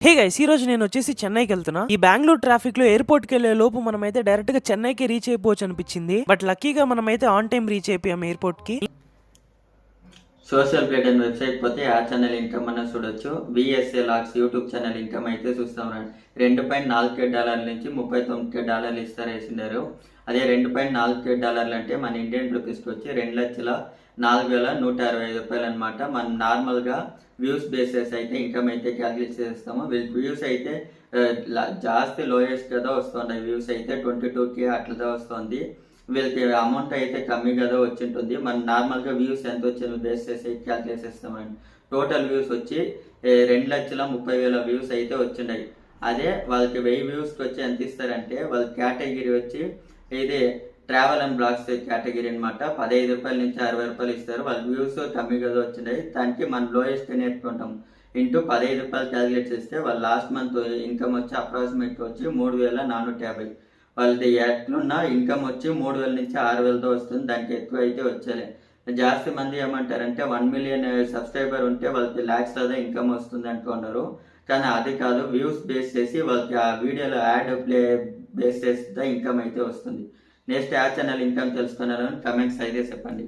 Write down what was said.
Hey guys, ఈ రోజు నేను వచ్చేసి చెన్నైకి వెళ్తున్నా. ఈ బెంగళూరు ట్రాఫిక్ లో ఎయిర్పోర్ట్ కి వెళ్లే లోపు మనమైతే డైరెక్ట్ గా చెన్నైకి రీచ్ అయిపోవచ్చు అనిపించింది. బట్ లక్కీగా మనమైతే ఆన్ టైం రీచ్ అయిపోయాం ఎయిర్పోర్ట్ కి. సోషల్ ప్లేట్ అని వెబ్సైట్ పోతే ఆ ఛానల్ ఇన్కమ్ అన్న చూడొచ్చు. VSA lakhs YouTube channel income అయితే చూస్తాం రండి. $2.4K నుంచి $39K ఇస్తారు వేసినారు. అదే $2.4K అంటే మన ఇండియన్ రూపీస్కి వచ్చి 2,04,165 అనమాట. మనం నార్మల్గా వ్యూస్ బేసెస్ అయితే ఇన్కమ్ అయితే క్యాలిక్యులేట్ చేస్తాము. వ్యూస్ అయితే జాస్తి లోయెస్ట్ కదా వస్తుంది. వ్యూస్ అయితే 22K అట్లా వస్తుంది. వీళ్ళకి అమౌంట్ అయితే కమ్మీ కదా వచ్చింటుంది. మన నార్మల్గా వ్యూస్ ఎంత వచ్చింది బేస్ చేసి క్యాల్కులేట్ చేస్తామండి. టోటల్ వ్యూస్ వచ్చి 2,30,000 వ్యూస్ అయితే వచ్చినాయి. అదే వాళ్ళకి 1000 వ్యూస్కి వచ్చి ఎంత ఇస్తారంటే వాళ్ళ కేటగిరీ వచ్చి ఇది ట్రావెల్ అండ్ బ్లాగ్స్ కేటగిరీ అనమాట. ₹15 నుంచి ₹60 ఇస్తారు. వాళ్ళ వ్యూస్ కమ్మీ కదా వచ్చినాయి. దానికి మనం లోయెస్ట్ నేర్చుకుంటాం. ఇంటూ ₹15 క్యాల్కులేట్ చేస్తే వాళ్ళ లాస్ట్ మంత్ ఇన్కమ్ వచ్చి అప్రాక్సిమేట్ వచ్చి 3,450. వాళ్ళది ఎట్లున్నా ఇన్కమ్ వచ్చి 3,000 నుంచి 6,000తో వస్తుంది. దానికి ఎక్కువ అయితే వచ్చేలే. జాస్తి మంది ఏమంటారంటే 1 మిలియన్ సబ్స్క్రైబర్ ఉంటే వాళ్ళకి ల్యాక్స్ లేదా ఇన్కమ్ వస్తుంది అంటున్నారు. కానీ అది కాదు, వ్యూస్ బేస్ చేసి వాళ్ళకి ఆ వీడియోలో యాడ్ ప్లే బేస్ చేస్తే ఇన్కమ్ అయితే వస్తుంది. నెక్స్ట్ ఆ ఛానల్ ఇన్కమ్ తెలుసుకున్నారని కమెంట్స్ అయితే చెప్పండి.